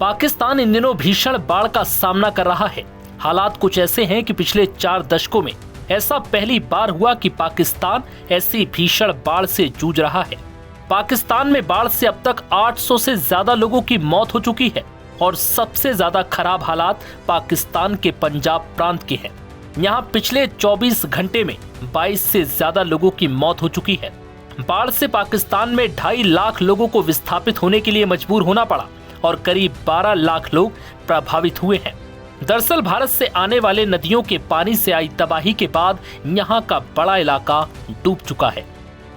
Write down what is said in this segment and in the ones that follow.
पाकिस्तान इन दिनों भीषण बाढ़ का सामना कर रहा है। हालात कुछ ऐसे हैं कि पिछले 4 दशकों में ऐसा पहली बार हुआ कि पाकिस्तान ऐसी भीषण बाढ़ से जूझ रहा है। पाकिस्तान में बाढ़ से अब तक 800 से ज्यादा लोगों की मौत हो चुकी है और सबसे ज्यादा खराब हालात पाकिस्तान के पंजाब प्रांत के हैं। यहाँ पिछले 24 घंटे में 22 से ज्यादा लोगों की मौत हो चुकी है। बाढ़ से पाकिस्तान में 2.5 लाख लोगों को विस्थापित होने के लिए मजबूर होना पड़ा और करीब 12 लाख लोग प्रभावित हुए हैं। दरअसल भारत से आने वाले नदियों के पानी से आई तबाही के बाद यहाँ का बड़ा इलाका डूब चुका है।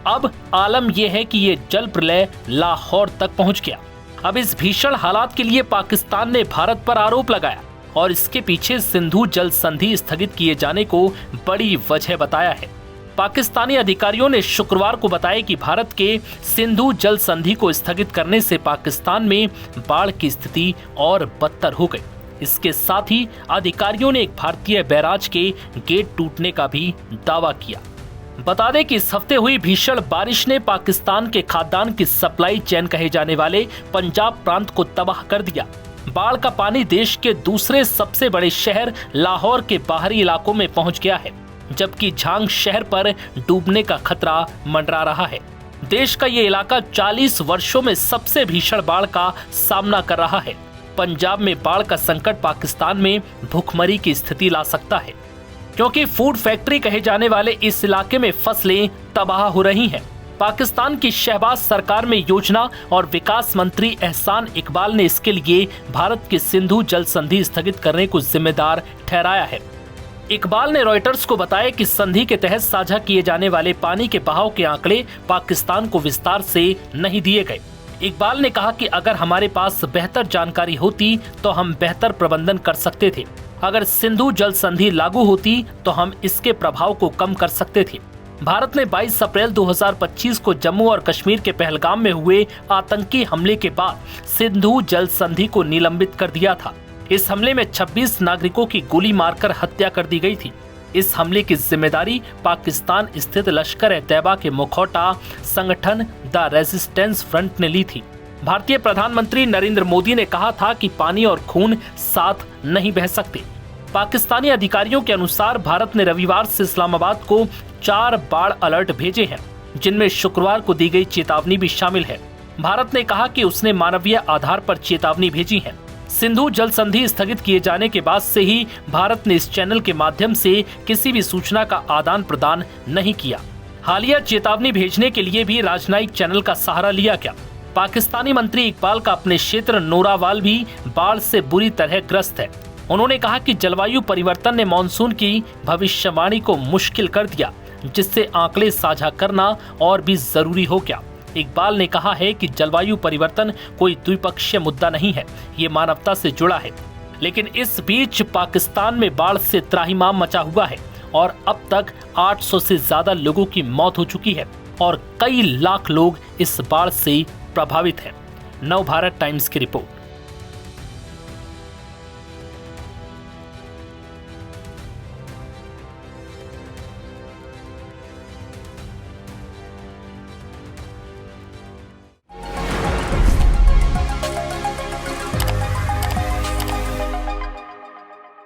अब आलम यह है कि ये जल प्रलय लाहौर तक पहुंच गया। अब इस भीषण हालात के लिए पाकिस्तान ने भारत पर आरोप लगाया और इसके पीछे सिंधु जल संधि स्थगित किए जाने को बड़ी वजह बताया है। पाकिस्तानी अधिकारियों ने शुक्रवार को बताया कि भारत के सिंधु जल संधि को स्थगित करने से पाकिस्तान में बाढ़ की स्थिति और बदतर हो गई। इसके साथ ही अधिकारियों ने एक भारतीय बैराज के गेट टूटने का भी दावा किया। बता दें कि इस हफ्ते हुई भीषण बारिश ने पाकिस्तान के खाद्यान्न की सप्लाई चेन कहे जाने वाले पंजाब प्रांत को तबाह कर दिया। बाढ़ का पानी देश के दूसरे सबसे बड़े शहर लाहौर के बाहरी इलाकों में पहुंच गया है, जबकि झांग शहर पर डूबने का खतरा मंडरा रहा है। देश का ये इलाका 40 वर्षों में सबसे भीषण बाढ़ का सामना कर रहा है। पंजाब में बाढ़ का संकट पाकिस्तान में भूखमरी की स्थिति ला सकता है, क्योंकि फूड फैक्ट्री कहे जाने वाले इस इलाके में फसलें तबाह हो रही हैं। पाकिस्तान की शहबाज सरकार में योजना और विकास मंत्री एहसान इकबाल ने इसके लिए भारत के सिंधु जल संधि स्थगित करने को जिम्मेदार ठहराया है। इकबाल ने रॉयटर्स को बताया कि संधि के तहत साझा किए जाने वाले पानी के बहाव के आंकड़े पाकिस्तान को विस्तार से नहीं दिए गए। इकबाल ने कहा कि अगर हमारे पास बेहतर जानकारी होती तो हम बेहतर प्रबंधन कर सकते थे। अगर सिंधु जल संधि लागू होती तो हम इसके प्रभाव को कम कर सकते थे। भारत ने 22 अप्रैल 2025 को जम्मू और कश्मीर के पहलगाम में हुए आतंकी हमले के बाद सिंधु जल संधि को निलंबित कर दिया था। इस हमले में 26 नागरिकों की गोली मारकर हत्या कर दी गई थी। इस हमले की जिम्मेदारी पाकिस्तान स्थित लश्कर-ए-तैयबा के मुखौटा संगठन द रेजिस्टेंस फ्रंट ने ली थी। भारतीय प्रधानमंत्री नरेंद्र मोदी ने कहा था कि पानी और खून साथ नहीं बह सकते। पाकिस्तानी अधिकारियों के अनुसार भारत ने रविवार से इस्लामाबाद को 4 बाढ़ अलर्ट भेजे हैं, जिनमें शुक्रवार को दी गई चेतावनी भी शामिल है। भारत ने कहा कि उसने मानवीय आधार पर चेतावनी भेजी है। सिंधु जल संधि स्थगित किए जाने के बाद से ही भारत ने इस चैनल के माध्यम से किसी भी सूचना का आदान प्रदान नहीं किया। हालिया चेतावनी भेजने के लिए भी राजनयिक चैनल का सहारा लिया गया। पाकिस्तानी मंत्री इकबाल का अपने क्षेत्र नोरावाल भी बाढ़ से बुरी तरह ग्रस्त है। उन्होंने कहा कि जलवायु परिवर्तन ने मानसून की भविष्यवाणी को मुश्किल कर दिया, जिससे आंकड़े साझा करना और भी जरूरी हो गया। इकबाल ने कहा है कि जलवायु परिवर्तन कोई द्विपक्षीय मुद्दा नहीं है, ये मानवता से जुड़ा है। लेकिन इस बीच पाकिस्तान में बाढ़ से त्राहिमाम मचा हुआ है और अब तक 800 से ज्यादा लोगों की मौत हो चुकी है और कई लाख लोग इस बाढ़ से प्रभावित हैं। नवभारत टाइम्स की रिपोर्ट।